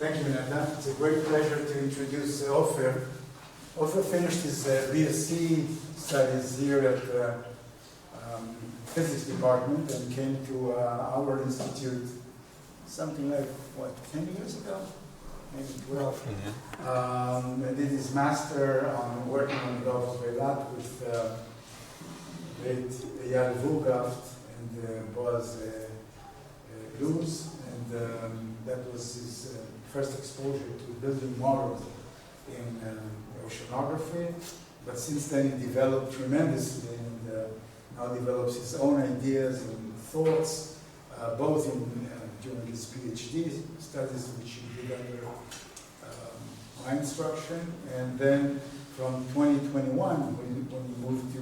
Thank you, Nathan. It's a great pleasure to introduce Ofer. Ofer finished his BSc studies here at the physics department and came to our institute something like, 10 years ago? Maybe 12. And did his master on working on the Gulf of Eilat with great Eyal Vugaft and Boaz Luz, and that was his first exposure to building models in oceanography. But since then he developed tremendously and now develops his own ideas and thoughts, both during his PhD studies, which he did under my instruction, and then from 2021, when he moved to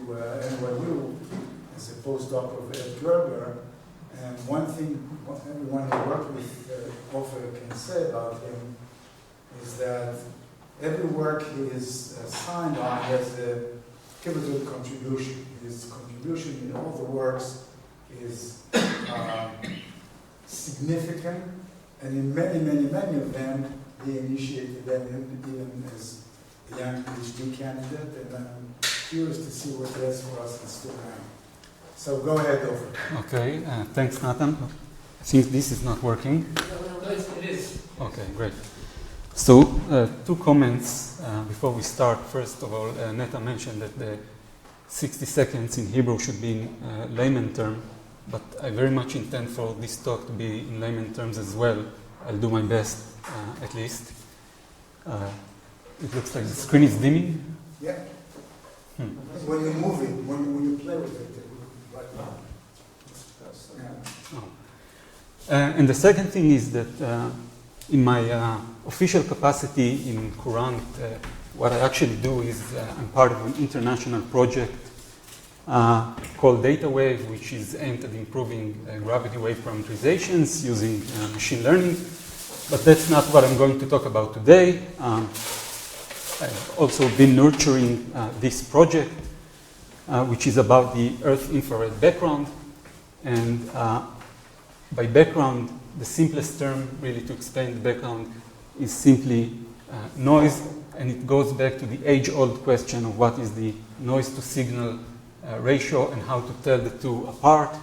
NYU as a postdoc of Ed Gerber. And one thing everyone who worked with Ofer can say about him is that every work he is signed on has a pivotal contribution. His contribution in all the works is significant, and in many of them, he initiated them even as a young PhD candidate, and I'm curious to see what he has for us in Stockholm. So go ahead, Ofer. Okay, thanks, Nathan. I think this is not working. No, it is. Okay, great. So, two comments before we start. First of all, Nathan mentioned that the 60 seconds in Hebrew should be in layman term, but I very much intend for this talk to be in layman terms as well. I'll do my best, at least. It looks like the screen is dimming. Yeah. When you move it, when you play with it, like that. Oh. And the second thing is that in my official capacity in Courant, what I actually do is I'm part of an international project called DataWave, which is aimed at improving gravity wave parameterizations using machine learning. But that's not what I'm going to talk about today. I've also been nurturing this project, which is about the Earth infrared background. And by background, the simplest term really to explain the background is simply noise, and it goes back to the age-old question of what is the noise-to-signal ratio and how to tell the two apart.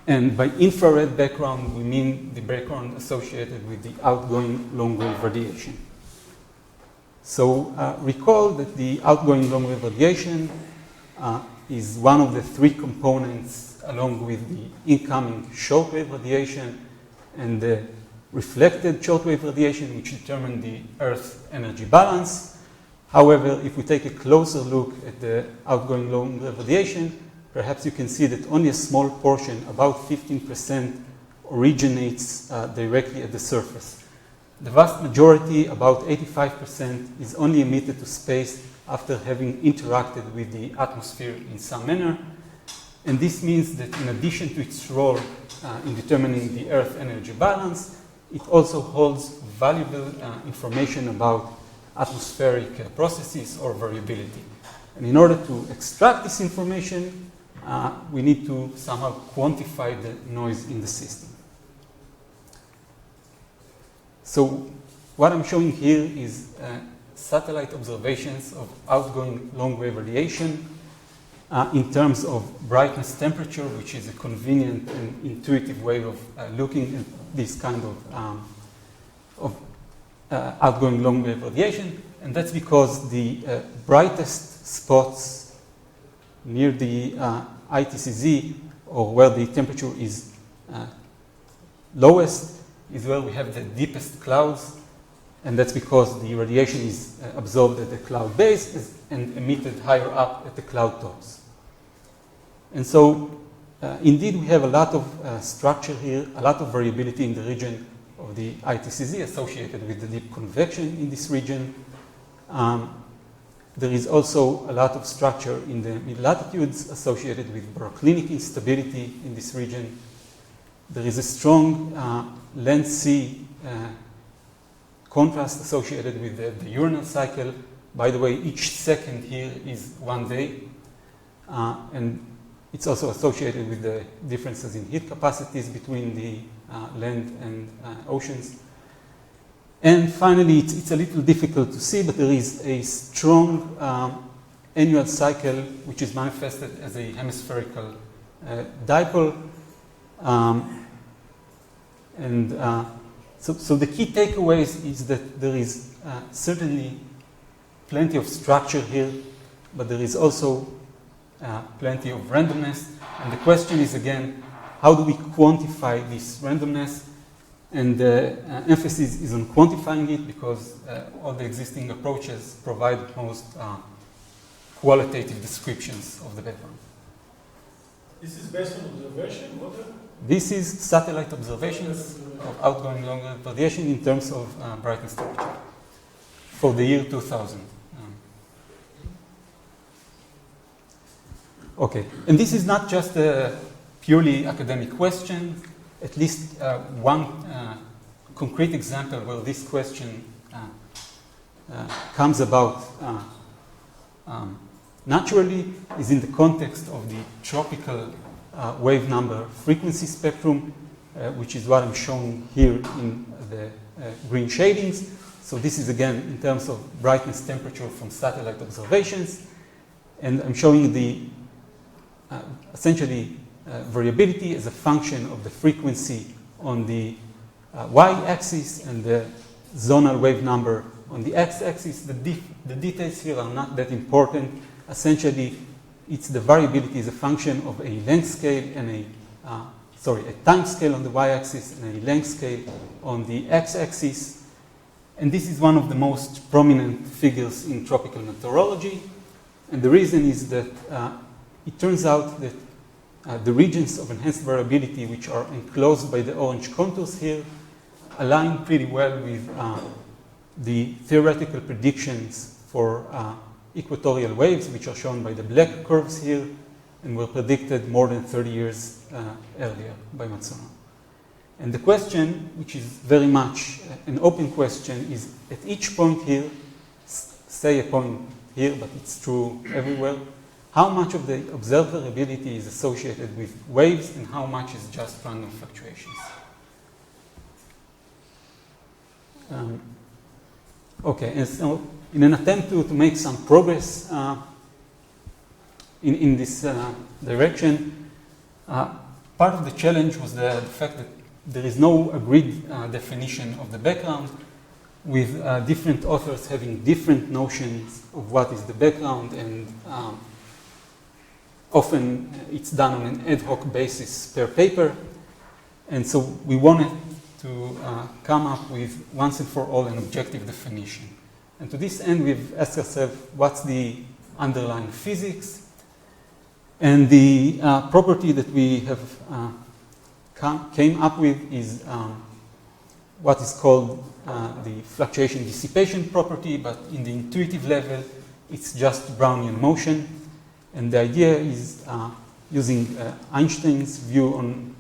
And by infrared background, we mean the background associated with the outgoing long-wave radiation. So recall that the outgoing long-wave radiation is one of the three components along with the incoming shortwave radiation and the reflected shortwave radiation, which determine the Earth energy balance. However, if we take a closer look at the outgoing long-wave radiation, perhaps you can see that only a small portion, about 15%, originates directly at the surface. The vast majority, about 85%, is only emitted to space after having interacted with the atmosphere in some manner. And this means that in addition to its role in determining the Earth energy balance, it also holds valuable information about atmospheric processes or variability. And in order to extract this information, we need to somehow quantify the noise in the system. So what I'm showing here is satellite observations of outgoing long-wave radiation in terms of brightness temperature, which is a convenient and intuitive way of looking at this kind of outgoing long-wave radiation. And that's because the brightest spots near the ITCZ, or where the temperature is lowest, is where we have the deepest clouds, and that's because the radiation is absorbed at the cloud base and emitted higher up at the cloud tops. And so, indeed, we have a lot of structure here, a lot of variability in the region of the ITCZ associated with the deep convection in this region. There is also a lot of structure in the mid-latitudes associated with baroclinic instability in this region. There is a strong land-sea contrast associated with the diurnal cycle. By the way, each second here is 1 day. And it's also associated with the differences in heat capacities between the land and oceans. And finally, it's a little difficult to see, but there is a strong annual cycle which is manifested as a hemispherical dipole. So the key takeaways is that there is certainly plenty of structure here, but there is also plenty of randomness. And the question is, again, how do we quantify this randomness? And the emphasis is on quantifying it because all the existing approaches provide most qualitative descriptions of the background. This is based on observation? What? This is satellite observations of outgoing long-range radiation in terms of brightness temperature for the year 2000. Okay, and this is not just a purely academic question. At least one concrete example where this question comes about naturally is in the context of the tropical wave number frequency spectrum, which is what I'm showing here in the green shadings. So this is again in terms of brightness temperature from satellite observations, and I'm showing the essentially variability as a function of the frequency on the y-axis and the zonal wave number on the x-axis. The details here are not that important. Essentially, it's the variability is a function of a length scale and a time scale on the y-axis and a length scale on the x-axis. And this is one of the most prominent figures in tropical meteorology. And the reason is that it turns out that the regions of enhanced variability, which are enclosed by the orange contours here, align pretty well with the theoretical predictions for equatorial waves, which are shown by the black curves here, and were predicted more than 30 years earlier by Matsuno. And the question, which is very much an open question, is at each point here, say a point here, but it's true everywhere, how much of the observed variability is associated with waves and how much is just random fluctuations? Okay, and so in an attempt to make some progress in this direction, part of the challenge was the fact that there is no agreed definition of the background, with different authors having different notions of what is the background, and often it's done on an ad hoc basis per paper. And so we wanted to come up with, once and for all, an objective definition. And to this end, we've asked ourselves, what's the underlying physics? And the property that we have came up with is what is called the fluctuation dissipation property, but in the intuitive level, it's just Brownian motion. And the idea is, using Einstein's view on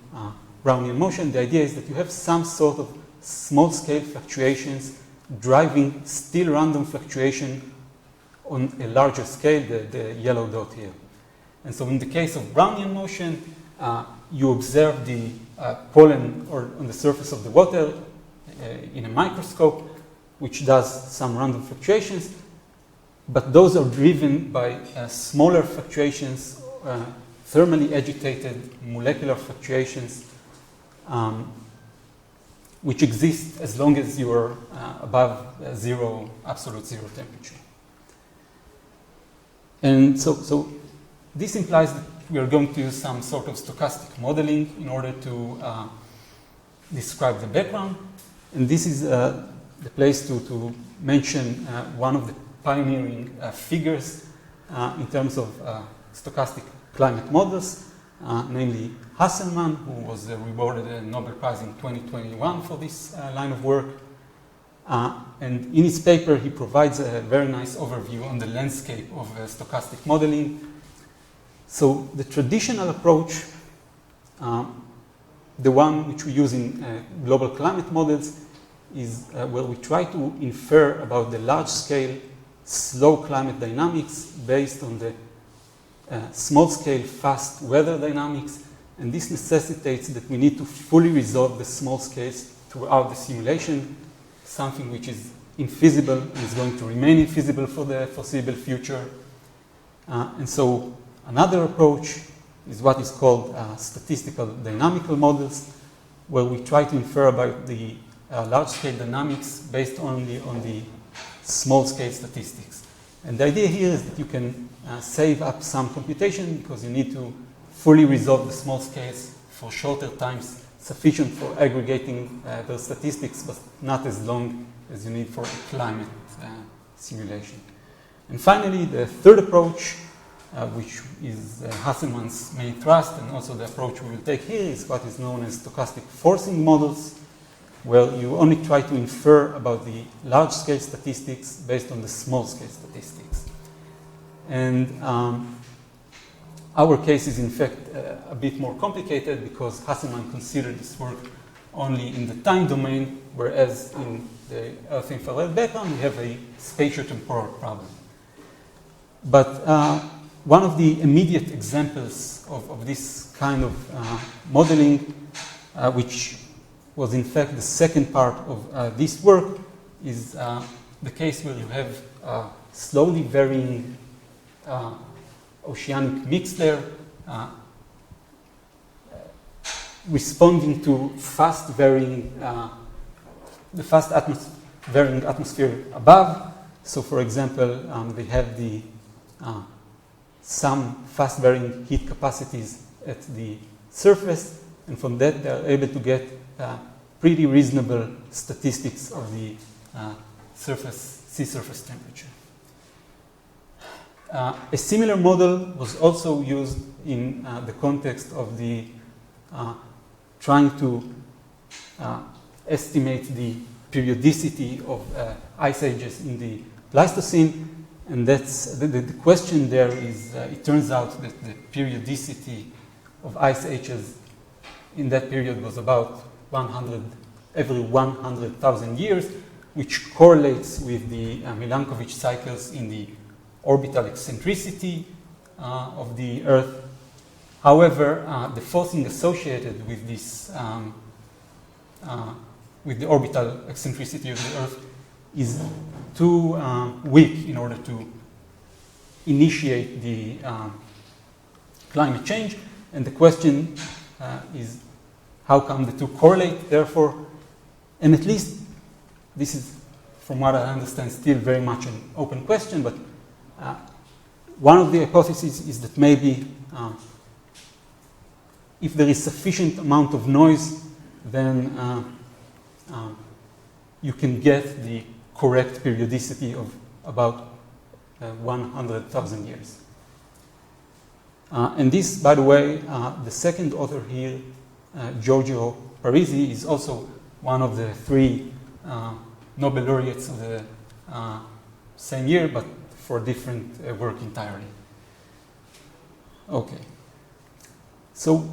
Brownian motion, the idea is that you have some sort of small-scale fluctuations driving still random fluctuation on a larger scale, the yellow dot here. And so in the case of Brownian motion, you observe the pollen on the surface of the water in a microscope, which does some random fluctuations, but those are driven by smaller fluctuations, thermally agitated molecular fluctuations, which exist as long as you are above absolute zero temperature. And so this implies that we are going to use some sort of stochastic modeling in order to describe the background. And this is the place to mention one of the pioneering figures in terms of stochastic climate models, namely Hasselmann, who was rewarded a Nobel Prize in 2021 for this line of work. And in his paper, he provides a very nice overview on the landscape of stochastic modeling. So the traditional approach, the one which we use in global climate models, is where we try to infer about the large-scale, slow climate dynamics based on the small-scale, fast weather dynamics. And this necessitates that we need to fully resolve the small scales throughout the simulation something which is infeasible and is going to remain infeasible for the foreseeable future. And so another approach is what is called statistical dynamical models, where we try to infer about the large-scale dynamics based only on the small-scale statistics. And the idea here is that you can save up some computation because you need to fully resolve the small scales for shorter times, sufficient for aggregating those statistics, but not as long as you need for a climate simulation. And finally, the third approach, which is Hasselmann's main thrust, and also the approach we will take here, is what is known as stochastic forcing models, where you only try to infer about the large-scale statistics based on the small-scale statistics. And our case is, in fact, a bit more complicated because Hasselmann considered this work only in the time domain, whereas in the Earth infrared background, we have a spatiotemporal problem. But one of the immediate examples of this kind of modeling, which was in fact the second part of this work, is the case where you have slowly varying oceanic mix layer responding to fast varying, the fast varying atmosphere above. So for example, they have the some fast varying heat capacities at the surface, and from that they are able to get pretty reasonable statistics of the sea surface temperature. A similar model was also used in the context of the trying to estimate the periodicity of ice ages in the Pleistocene, and that's the question there is, it turns out that the periodicity of ice ages in that period was about every 100,000 years, which correlates with the Milankovitch cycles in the orbital eccentricity of the Earth. However, the forcing associated with this, with the orbital eccentricity of the Earth is too weak in order to initiate the climate change. And the question is, how come the two correlate, therefore? And at least this is, from what I understand, still very much an open question, but one of the hypotheses is that maybe if there is sufficient amount of noise, then you can get the correct periodicity of about 100,000 years. And this, by the way, the second author here, Giorgio Parisi, is also one of the three Nobel laureates of the same year, but for different work entirely. Okay. So,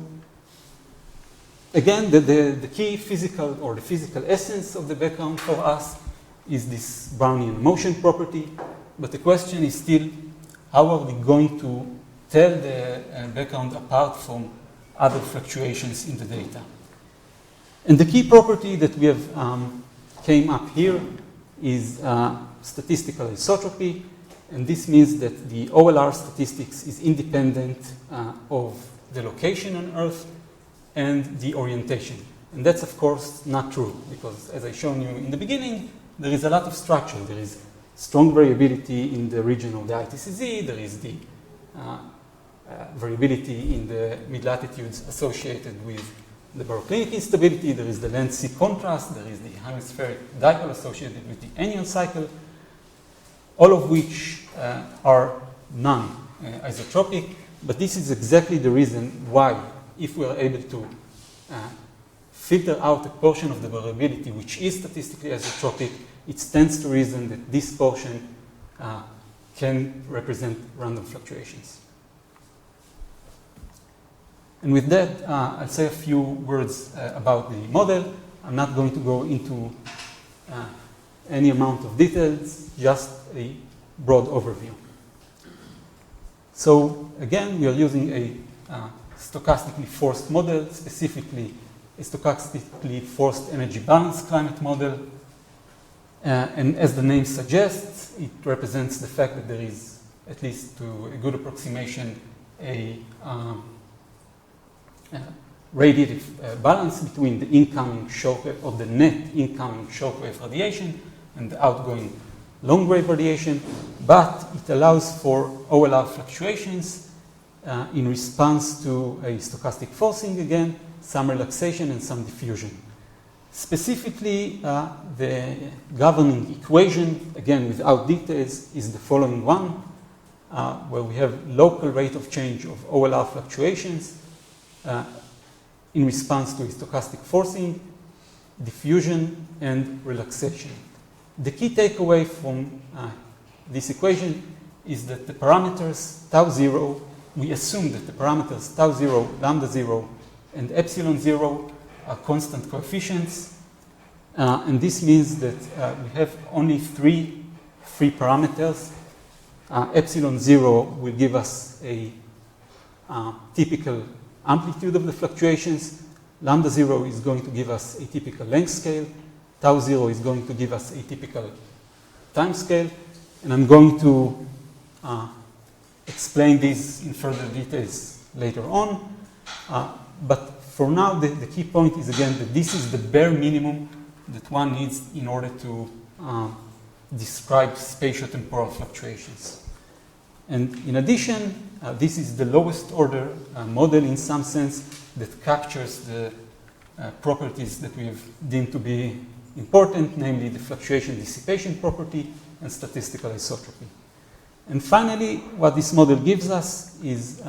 again, the key physical or the physical essence of the background for us is this Brownian motion property, but the question is still, how are we going to tell the background apart from other fluctuations in the data? And the key property that we have came up here is statistical isotropy, and this means that the OLR statistics is independent of the location on Earth and the orientation. And that's, of course, not true, because as I shown you in the beginning, there is a lot of structure. There is strong variability in the region of the ITCZ, there is the variability in the mid-latitudes associated with the baroclinic instability, there is the land-sea contrast, there is the hemispheric dipole associated with the annual cycle, all of which are non-isotropic, but this is exactly the reason why, if we are able to filter out a portion of the variability which is statistically isotropic, it stands to reason that this portion can represent random fluctuations. And with that, I'll say a few words about the model. I'm not going to go into any amount of details, just a broad overview. So again, we are using a stochastically forced model, specifically a stochastically forced energy balance climate model. And as the name suggests, it represents the fact that there is, at least to a good approximation, a radiative balance between the incoming shockwave or the net incoming shockwave radiation and the outgoing long wave radiation, but it allows for OLR fluctuations in response to a stochastic forcing again, some relaxation and some diffusion. Specifically, the governing equation, again without details, is the following one, where we have local rate of change of OLR fluctuations in response to a stochastic forcing, diffusion, and relaxation. The key takeaway from this equation is that the parameters tau 0, we assume that the parameters tau 0, lambda 0, and epsilon 0 are constant coefficients. And this means that we have only three free parameters. Epsilon 0 will give us a typical amplitude of the fluctuations. Lambda 0 is going to give us a typical length scale. Tau 0 is going to give us a typical time scale. And I'm going to explain this in further details later on. But for now, the key point is again that this is the bare minimum that one needs in order to describe spatiotemporal fluctuations. And in addition, this is the lowest order model in some sense that captures the properties that we have deemed to be important, namely the fluctuation dissipation property and statistical isotropy. And finally, what this model gives us is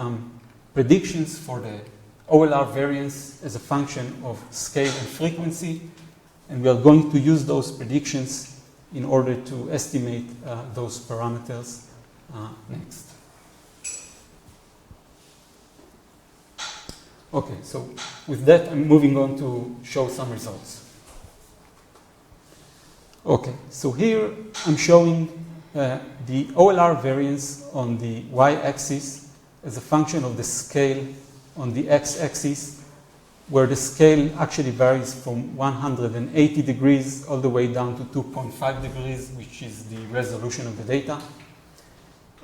predictions for the OLR variance as a function of scale and frequency. And we are going to use those predictions in order to estimate those parameters next. Okay, so with that, I'm moving on to show some results. Okay, so here I'm showing the OLR variance on the y-axis as a function of the scale on the x-axis, where the scale actually varies from 180 degrees all the way down to 2.5 degrees, which is the resolution of the data.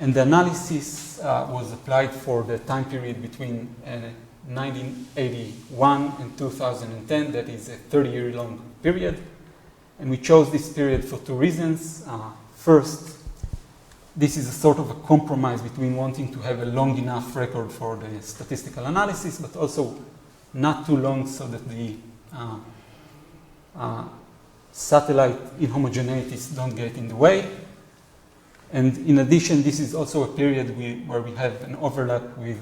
And the analysis was applied for the time period between 1981 and 2010, that is a 30-year-long period. And we chose this period for two reasons. First, this is a sort of a compromise between wanting to have a long enough record for the statistical analysis, but also not too long so that the satellite inhomogeneities don't get in the way. And in addition, this is also a period where we have an overlap with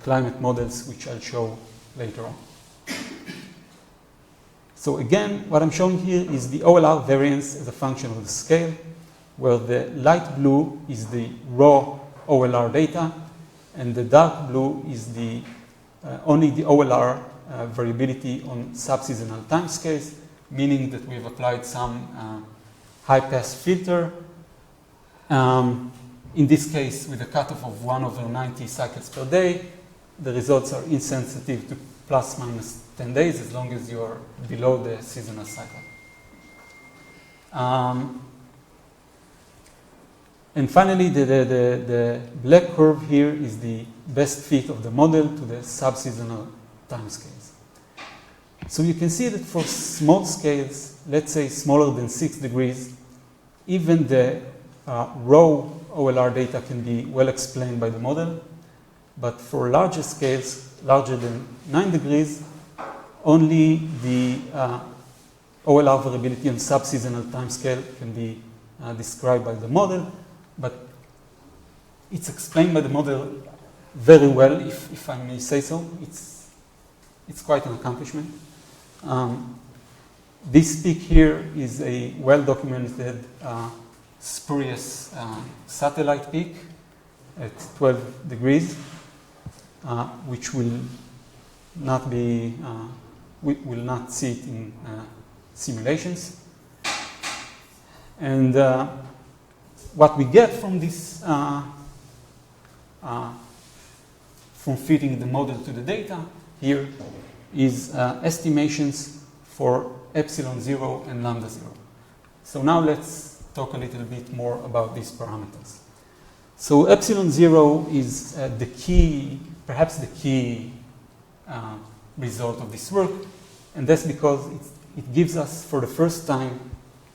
climate models, which I'll show later on. So again, what I'm showing here is the OLR variance as a function of the scale, where the light blue is the raw OLR data, and the dark blue is the only the OLR variability on subseasonal timescales, meaning that we've applied some high-pass filter. In this case, with a cutoff of 1/90 cycles per day, the results are insensitive to plus minus 10 days as long as you're below the seasonal cycle. And finally, the black curve here is the best fit of the model to the subseasonal timescales. So you can see that for small scales, let's say smaller than 6 degrees, even the raw OLR data can be well explained by the model. But for larger scales, larger than 9 degrees, only the OLR variability on subseasonal timescale can be described by the model. But it's explained by the model very well, if I may say so. It's quite an accomplishment. This peak here is a well-documented spurious satellite peak at 12 degrees, which will not be, we will not see it in simulations. And what we get from this, from fitting the model to the data here is estimations for epsilon 0 and lambda 0. So now let's talk a little bit more about these parameters. So epsilon 0 is the key, perhaps the key result of this work, and that's because it gives us for the first time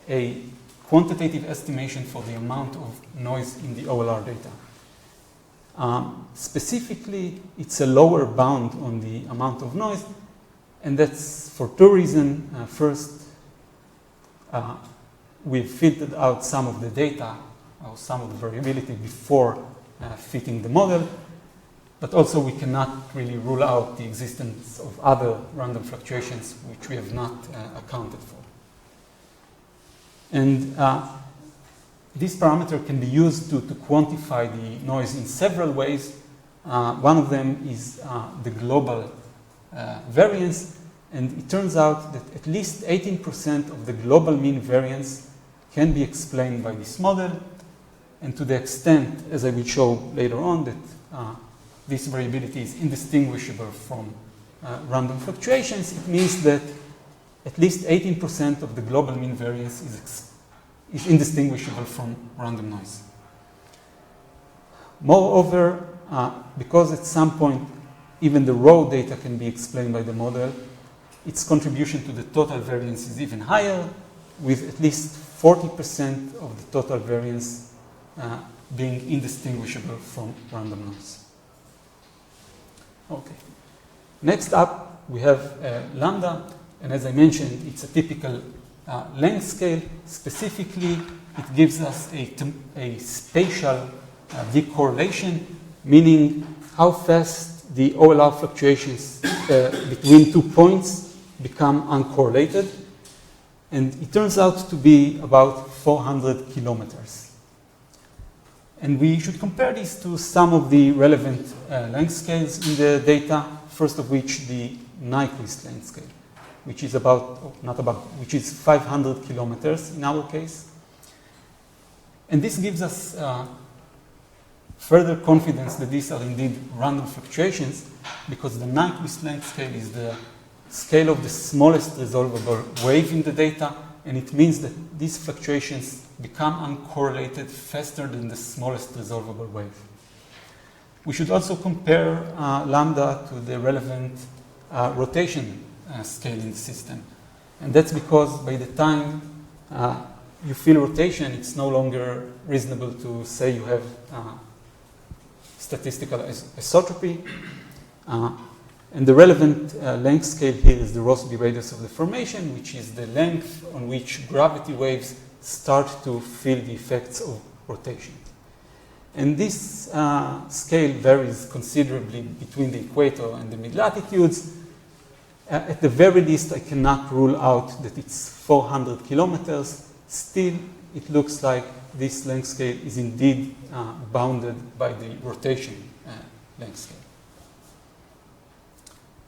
a quantitative estimation for the amount of noise in the OLR data. Specifically, it's a lower bound on the amount of noise, and that's for two reasons. First, we've filtered out some of the data or some of the variability before fitting the model, but also we cannot really rule out the existence of other random fluctuations which we have not accounted for. And this parameter can be used to quantify the noise in several ways. One of them is the global variance, and it turns out that at least 18% of the global mean variance can be explained by this model, and to the extent, as I will show later on, that this variability is indistinguishable from random fluctuations, it means that at least 18% of the global mean variance is indistinguishable from random noise. Moreover, because at some point even the raw data can be explained by the model, its contribution to the total variance is even higher, with at least 40% of the total variance being indistinguishable from random noise. Okay. Next up, we have lambda, and as I mentioned, it's a typical length scale. Specifically, it gives us a spatial decorrelation, meaning how fast the OLR fluctuations between 2 points become uncorrelated. And it turns out to be about 400 kilometers. And we should compare this to some of the relevant length scales in the data, first of which the Nyquist length scale, which is which is 500 kilometers in our case. And this gives us further confidence that these are indeed random fluctuations, because the Nyquist length scale is the scale of the smallest resolvable wave in the data, and it means that these fluctuations become uncorrelated faster than the smallest resolvable wave. We should also compare lambda to the relevant rotation scale in the system. And that's because by the time you feel rotation, it's no longer reasonable to say you have statistical isotropy. And the relevant length scale here is the Rossby radius of the formation, which is the length on which gravity waves start to feel the effects of rotation. And this scale varies considerably between the equator and the mid-latitudes. At the very least, I cannot rule out that it's 400 kilometers. Still, it looks like this length scale is indeed bounded by the rotation length scale.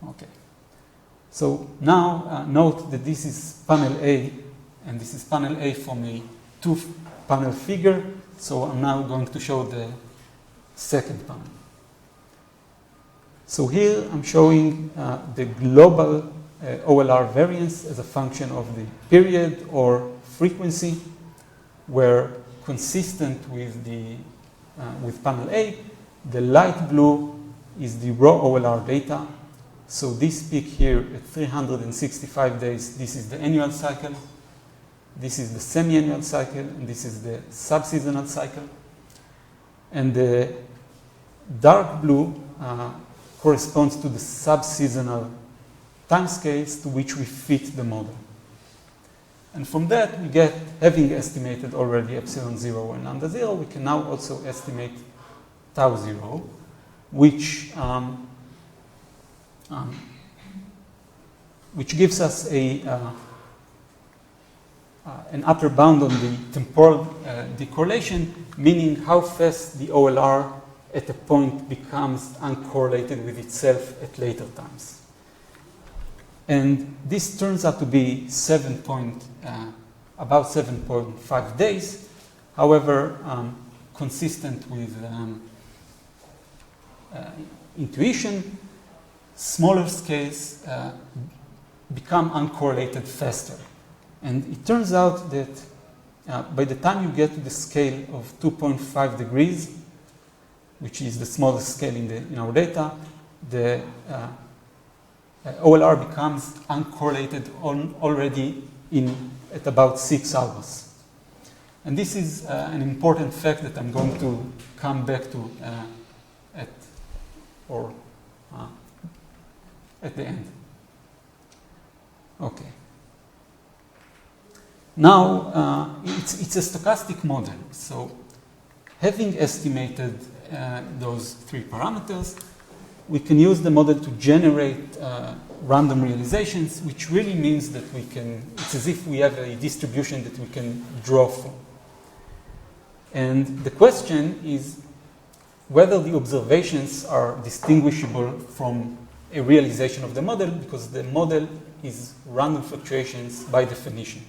Okay. So now note that this is panel A, and this is panel A from a two-panel figure. So I'm now going to show the second panel. So here I'm showing the global OLR variance as a function of the period or frequency, where consistent with with panel A, the light blue is the raw OLR data. So this peak here at 365 days, this is the annual cycle, this is the semi-annual cycle, and this is the sub-seasonal cycle. And the dark blue corresponds to the sub-seasonal timescales to which we fit the model. And from that, we get, having estimated already epsilon 0 and lambda 0, we can now also estimate tau 0, which gives us an upper bound on the temporal decorrelation, meaning how fast the OLR at a point becomes uncorrelated with itself at later times. And this turns out to be about 7.5 days. However, consistent with intuition, smaller scales become uncorrelated faster. And it turns out that by the time you get to the scale of 2.5 degrees, which is the smallest scale in our data, the OLR becomes uncorrelated already at about 6 hours. And this is an important fact that I'm going to come back to at the end. Okay. Now, it's a stochastic model. So having estimated those 3 parameters, we can use the model to generate random realizations, which really means that it's as if we have a distribution that we can draw from. And the question is whether the observations are distinguishable from a realization of the model, because the model is random fluctuations by definition.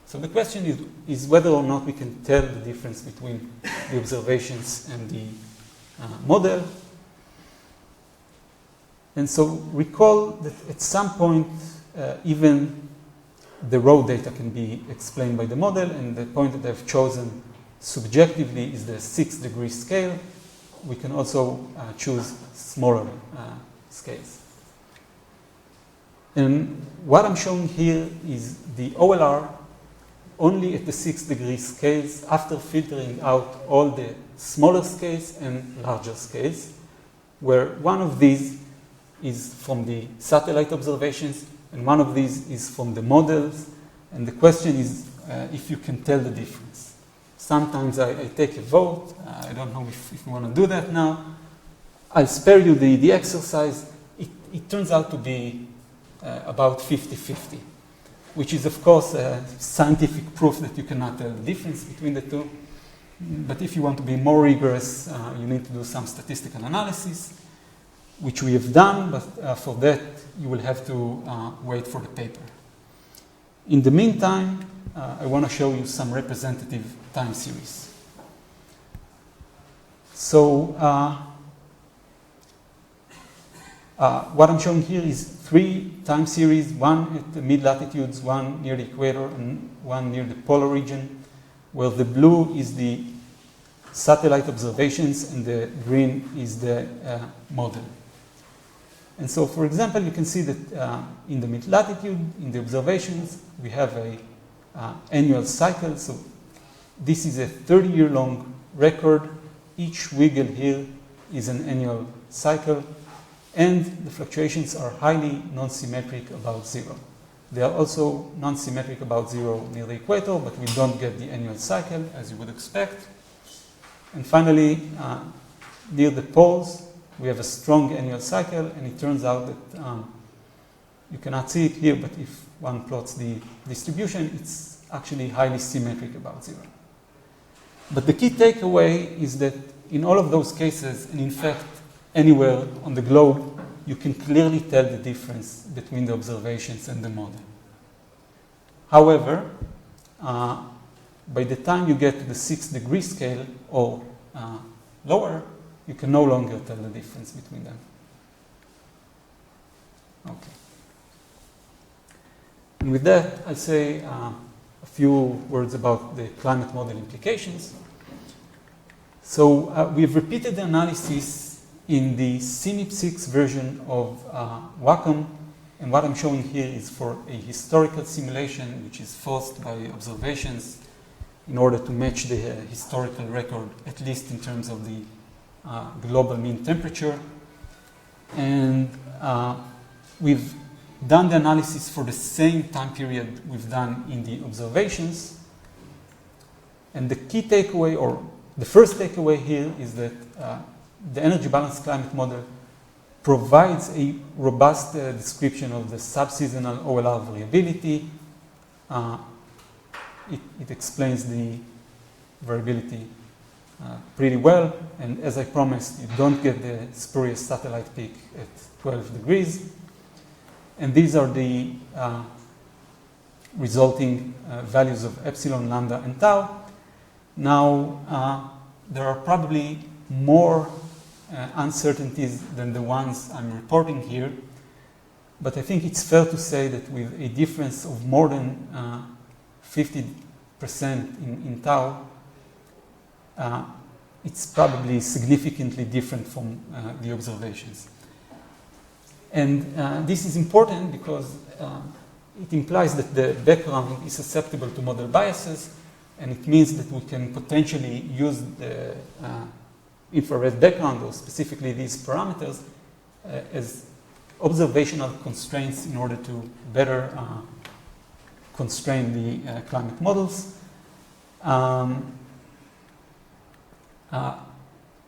So the question is whether or not we can tell the difference between the observations and the model. And so recall that at some point, even the raw data can be explained by the model, and the point that I've chosen subjectively is the 6-degree scale. We can also choose smaller scales. And what I'm showing here is the OLR only at the 6-degree scales after filtering out all the smaller scales and larger scales, where one of these is from the satellite observations and one of these is from the models. And the question is if you can tell the difference. Sometimes I take a vote. I don't know if you want to do that now. I'll spare you the exercise. It turns out to be about 50-50, which is, of course, scientific proof that you cannot tell the difference between the two. But if you want to be more rigorous, you need to do some statistical analysis, which we have done, but for that, you will have to wait for the paper. In the meantime, I want to show you some representative time series. So what I'm showing here is 3 time series, one at the mid-latitudes, one near the equator, and one near the polar region, where the blue is the satellite observations and the green is the model. And so, for example, you can see that in the mid-latitude, in the observations, we have a annual cycle. So this is a 30-year-long record. Each wiggle here is an annual cycle. And the fluctuations are highly non-symmetric about 0. They are also non-symmetric about 0 near the equator, but we don't get the annual cycle, as you would expect. And finally, near the poles, we have a strong annual cycle, and it turns out that you cannot see it here, but if one plots the distribution, it's actually highly symmetric about 0. But the key takeaway is that in all of those cases, and in fact, anywhere on the globe, you can clearly tell the difference between the observations and the model. However, by the time you get to the 6-degree scale or lower, you can no longer tell the difference between them. Okay. And with that, I'll say a few words about the climate model implications. So we've repeated the analysis in the CMIP6 version of Wacom, and what I'm showing here is for a historical simulation, which is forced by observations in order to match the historical record, at least in terms of the global mean temperature. And we've done the analysis for the same time period we've done in the observations. And the key takeaway, or the first takeaway here, is that the energy balance climate model provides a robust description of the subseasonal OLR variability. It explains the variability pretty well, and as I promised, you don't get the spurious satellite peak at 12 degrees. And these are the resulting values of epsilon, lambda, and tau. Now, there are probably more uncertainties than the ones I'm reporting here, but I think it's fair to say that with a difference of more than 50 in tau, it's probably significantly different from the observations. And this is important because it implies that the background is susceptible to model biases, and it means that we can potentially use the infrared background, or specifically these parameters, as observational constraints in order to better constrain the climate models.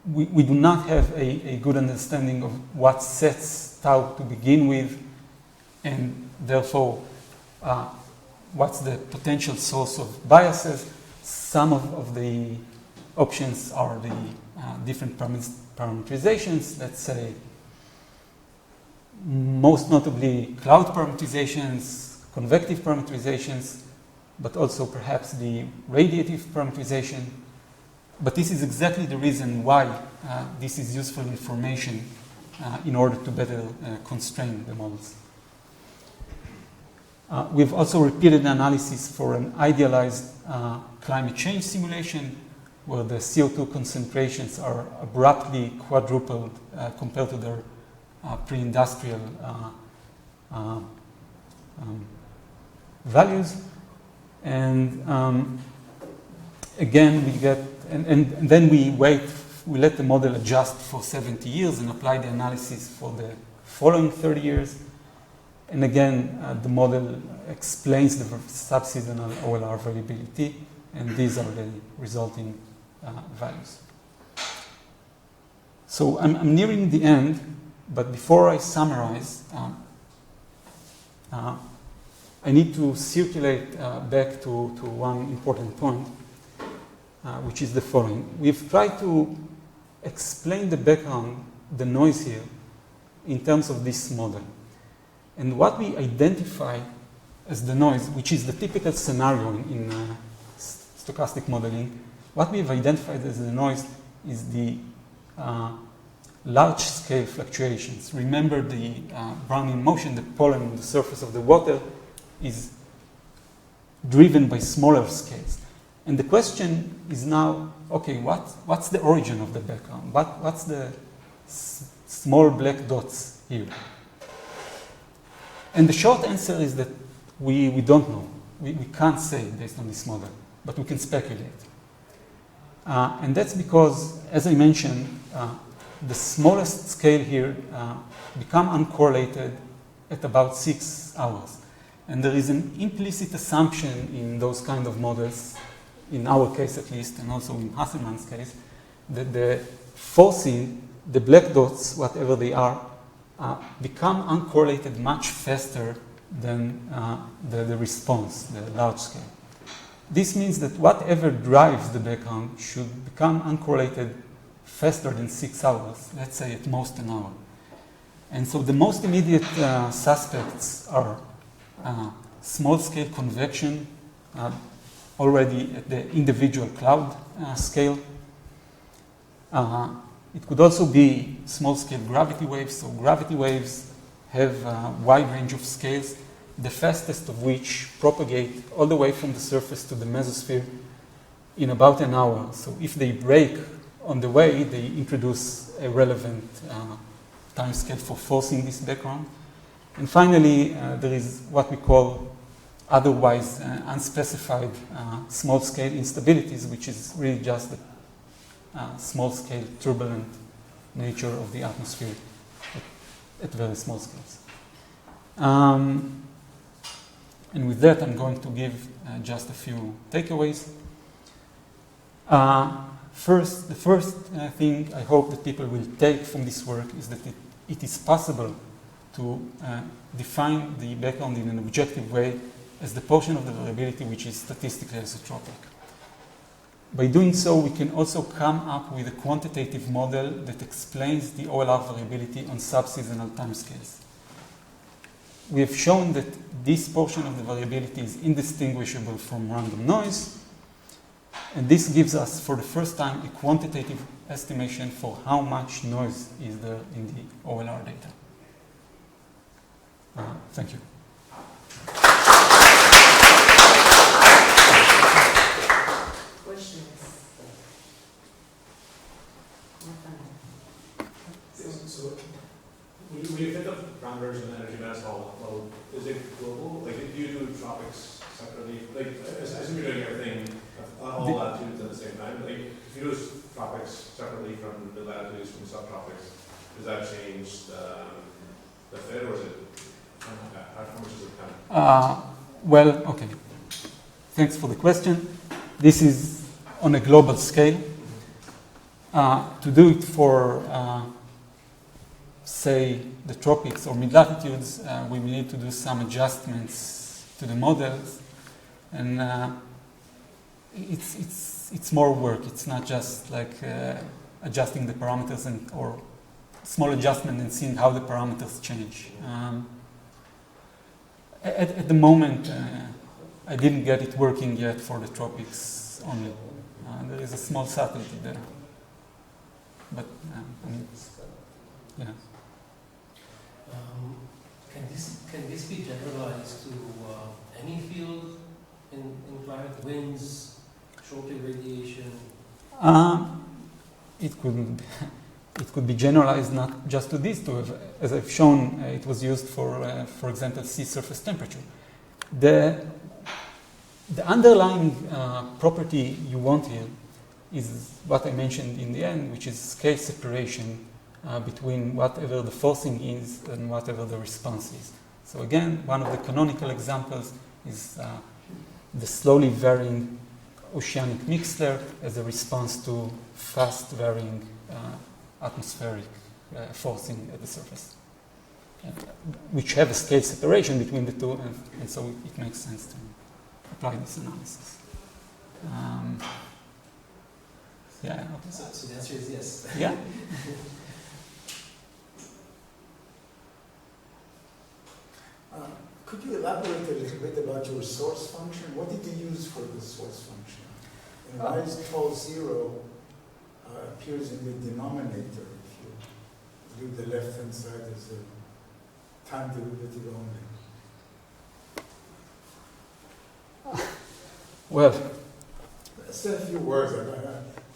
We do not have a good understanding of what sets tau to begin with, and therefore what's the potential source of biases. Some of the options are the different parameterizations, let's say most notably cloud parameterizations, convective parameterizations, but also perhaps the radiative parameterization. But this is exactly the reason why this is useful information in order to better constrain the models. We've also repeated analysis for an idealized climate change simulation where the CO2 concentrations are abruptly quadrupled compared to their pre-industrial values. And again, we get, and then we let the model adjust for 70 years and apply the analysis for the following 30 years. And again, the model explains the subseasonal OLR variability, and these are the resulting values. So I'm nearing the end, but before I summarize, I need to circulate back to one important point, which is the following. We've tried to explain the background, the noise here, in terms of this model. And what we identify as the noise, which is the typical scenario in stochastic modeling, what we've identified as the noise is the large-scale fluctuations. Remember the Brownian motion, the pollen on the surface of the water is driven by smaller scales. And the question is now, okay, what's the origin of the background? What's the small black dots here? And the short answer is that we don't know. We can't say based on this model, but we can speculate. And that's because, as I mentioned, the smallest scale here become uncorrelated at about 6 hours. And there is an implicit assumption in those kind of models, in our case at least, and also in Hasselmann's case, that the forcing, the black dots, whatever they are, become uncorrelated much faster than the response, the large scale. This means that whatever drives the background should become uncorrelated faster than 6 hours, let's say at most an hour. And so the most immediate suspects are small-scale convection, already at the individual cloud scale. It could also be small-scale gravity waves. So gravity waves have a wide range of scales, the fastest of which propagate all the way from the surface to the mesosphere in about an hour. So if they break on the way, they introduce a relevant time scale for forcing this background. And finally, there is what we call otherwise unspecified small-scale instabilities, which is really just the small-scale turbulent nature of the atmosphere at very small scales. And with that, I'm going to give just a few takeaways. The first thing I hope that people will take from this work is that it is possible to define the background in an objective way as the portion of the variability which is statistically isotropic. By doing so, we can also come up with a quantitative model that explains the OLR variability on subseasonal timescales. We have shown that this portion of the variability is indistinguishable from random noise, and this gives us, for the first time, a quantitative estimation for how much noise is there in the OLR data. Thank you. version of energy manifold, well, is it global? Like, do you do tropics separately? Like, assume you're doing everything on all latitudes at the same time. Like, if you do tropics separately from the latitudes from subtropics, does that change the fit, or is it, how much is it kind of? Well, okay. Thanks for the question. This is on a global scale. To do it for, say, the tropics or mid-latitudes, we will need to do some adjustments to the models, and it's more work. It's not just like adjusting the parameters or small adjustment and seeing how the parameters change. At the moment, I didn't get it working yet for the tropics only. There is a small subtlety there. But, yeah. Can this be generalized to any field in climate? Winds, short-wave radiation? It could be generalized not just to these two. As I've shown, it was used for example, sea surface temperature. The underlying property you want here is what I mentioned in the end, which is scale separation between whatever the forcing is and whatever the response is. So again, one of the canonical examples is the slowly varying oceanic mixture as a response to fast varying atmospheric forcing at the surface, which have a scale separation between the two, and so it makes sense to apply this analysis. Yeah. Okay. So the answer is yes. Yeah. Could you elaborate a little bit about your source function? What did you use for the source function? And why is tau 0 appears in the denominator if you leave the left-hand side as a time derivative only? Well, Say a few words. I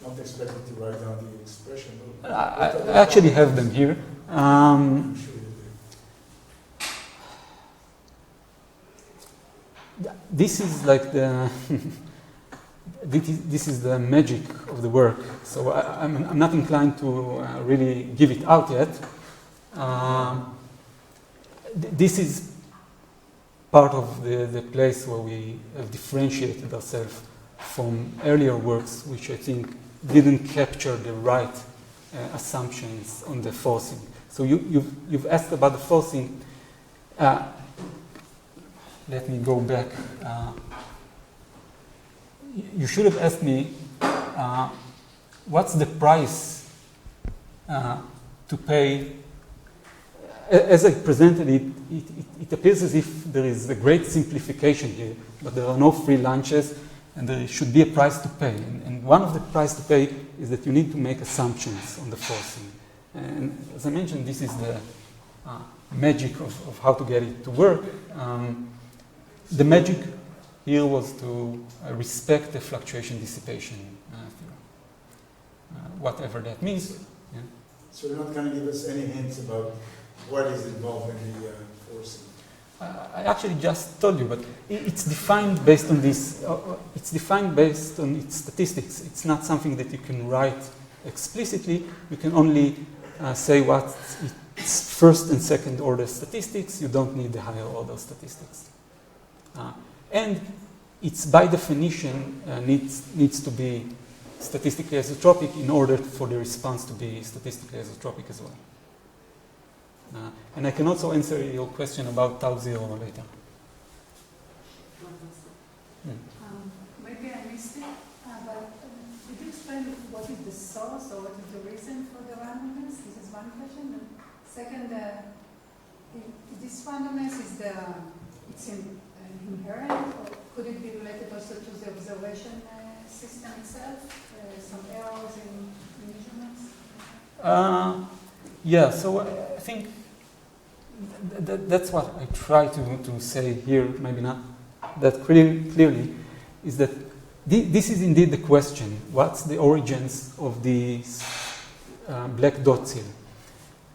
don't expect you to write down the expression. I actually have them here. I'm sure you do. This is like the this is the magic of the work. So I'm not inclined to really give it out yet. This is part of the place where we have differentiated ourselves from earlier works, which I think didn't capture the right assumptions on the forcing. So you've asked about the forcing. Let me go back. You should have asked me what's the price to pay. As I presented it, it appears as if there is a great simplification here, but there are no free lunches, and there should be a price to pay. And one of the price to pay is that you need to make assumptions on the forcing. And as I mentioned, this is the magic of how to get it to work. The magic here was to respect the fluctuation dissipation theorem, whatever that means. Yeah. So you're not going to give us any hints about what is involved in the forcing? I actually just told you, but it's defined based on this. It's defined based on its statistics. It's not something that you can write explicitly. You can only say what its first and second order statistics. You don't need the higher order statistics. And it's by definition needs to be statistically isotropic in order for the response to be statistically isotropic as well. And I can also answer your question about tau 0 later. Maybe I missed it, but did you explain what is the source or what is the reason for the randomness? This is one question. And second, this randomness it's inherent, or could it be related also to the observation system itself? Some errors in measurements? Yeah, so I think that's what I try to say here, maybe not that clearly, is that this is indeed the question. What's the origins of these black dots here?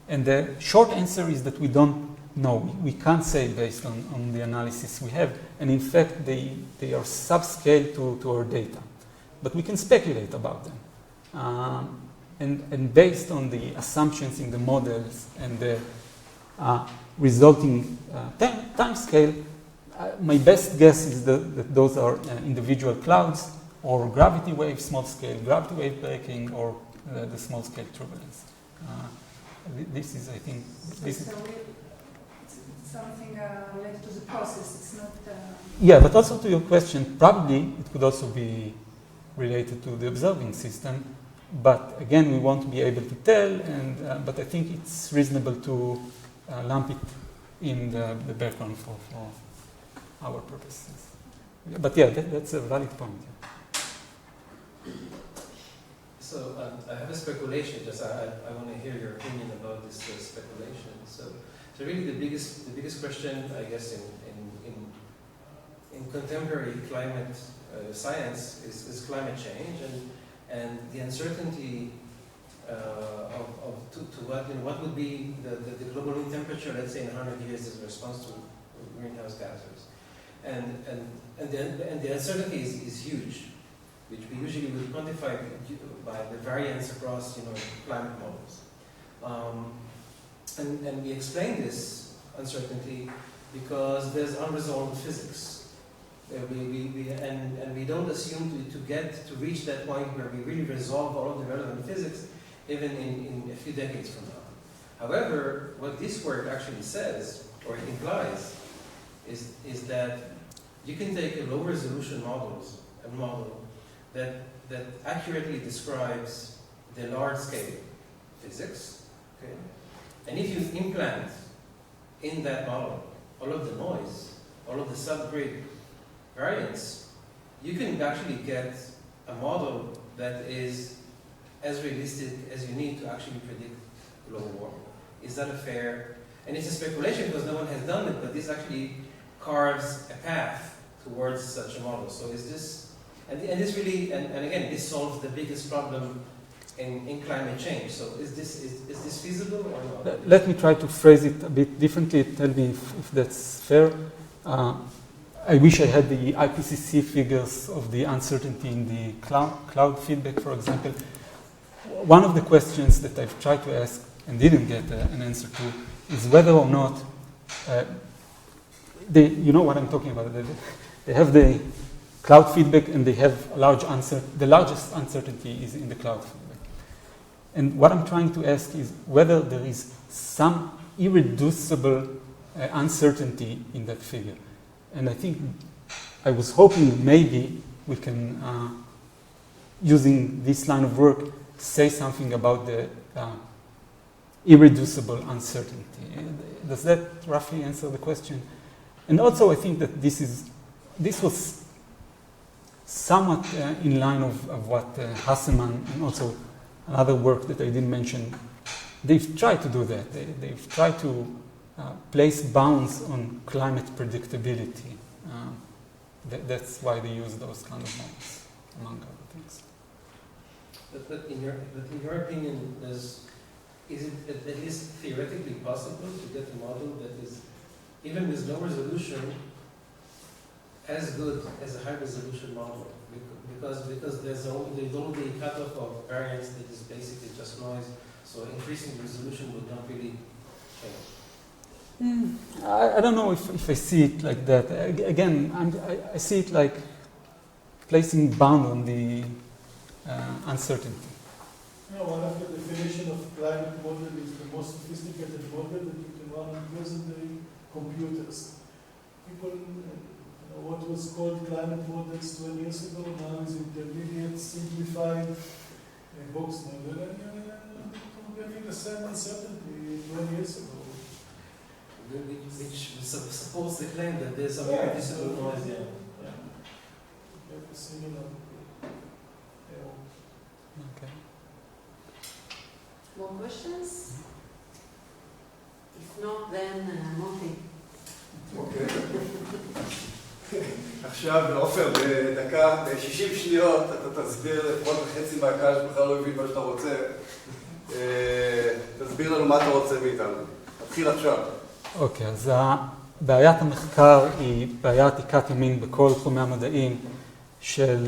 And the short answer is that we don't no, we can't say based on the analysis we have. And in fact, they are subscale to our data. But we can speculate about them. And based on the assumptions in the models and the resulting time scale, my best guess is that those are individual clouds or gravity wave, small scale gravity wave breaking, or the small scale turbulence. This is, I think, this is... It's something related to the process, it's not... Yeah, but also to your question, probably it could also be related to the observing system. But again, we won't be able to tell, and but I think it's reasonable to lump it in the background for our purposes. But yeah, that's a valid point. Yeah. So I have a speculation. Just I want to hear your opinion about this speculation. So really the biggest question, I guess, in contemporary climate science is climate change and the uncertainty what would be the global mean temperature, let's say in 100 years, as a response to greenhouse gases, and the uncertainty is huge, which we usually would quantify by the variance across climate models, and we explain this uncertainty because there's unresolved physics. We don't assume to reach that point where we really resolve all of the relevant physics, even in a few decades from now. However, what this work actually says, or it implies, is that you can take a low resolution model that accurately describes the large scale physics, okay? And if you implant in that model all of the noise, all of the subgrid variance, you can actually get a model that is as realistic as you need to actually predict global warming. Is that a fair? And it's a speculation because no one has done it, but this actually carves a path towards such a model. So is this, and this really, and again, this solves the biggest problem in climate change. So is this feasible or not? Let me try to phrase it a bit differently. Tell me if that's fair. I wish I had the IPCC figures of the uncertainty in the cloud feedback, for example. One of the questions that I've tried to ask and didn't get an answer to is whether or not, you know what I'm talking about. They have the cloud feedback and they have a large the largest uncertainty is in the cloud feedback. And what I'm trying to ask is whether there is some irreducible uncertainty in that figure. And I think I was hoping maybe we can, using this line of work, say something about the irreducible uncertainty. Does that roughly answer the question? And also I think that this was somewhat in line of what Hasseman and also another work that I didn't mention, they've tried to do that. They've tried to place bounds on climate predictability. That's why they use those kind of models, among other things. But in your opinion, is it at least theoretically possible to get a model that is, even with low resolution, as good as a high resolution model? Because there's only a cutoff of variance that is basically just noise, so increasing the resolution would not really change. I don't know if I see it like that. Again, I see it like placing bound on the uncertainty. One of the definition of climate model is the most sophisticated model that you can run on present-day computers. People, what was called climate models 20 years ago now is intermediate, simplified box model, and you're getting the same uncertainty 20 years ago. Which supports the claim that there's some irreducible noise. Yeah. Similar. Okay. More questions? If not, then Monty. אוקיי. עכשיו, עופר, בדקה, ב-60 שניות, אתה תסביר לפחות בחצי מהקהל שבכלל לא הבין מה שאתה רוצה. תסביר לנו מה אתה רוצה מאיתנו. תתחיל עכשיו. אוקיי, אז בעיית המחקר היא בעיה עתיקת יומין בכל תחומי המדעים של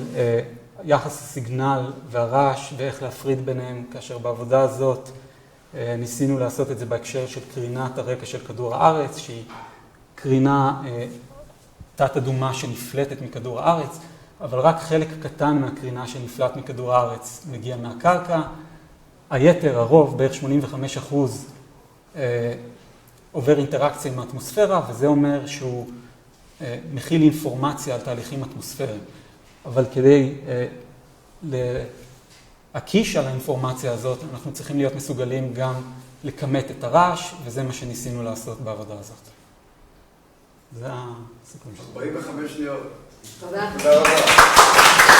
יחס הסיגנל והרעש ואיך להפריד ביניהם, כאשר בעבודה הזאת ניסינו לעשות את זה בהקשר של קרינת הרקע של כדור הארץ, שהיא קרינה תת אדומה שנפלטת מכדור הארץ, אבל רק חלק קטן מהקרינה שנפלט מכדור הארץ מגיע מהקרקע. היתר, הרוב, בערך 85%, עובר אינטראקציה עם האטמוספירה, וזה אומר שהוא מכיל אינפורמציה על תהליכים אטמוספיריים. אבל כדי להקיש על האינפורמציה הזאת, אנחנו צריכים להיות מסוגלים גם לכמת את הרעש, וזה מה שניסינו לעשות בעבודה הזאת. זה הסיכום שלי. 45 שניות. תודה. תודה רבה.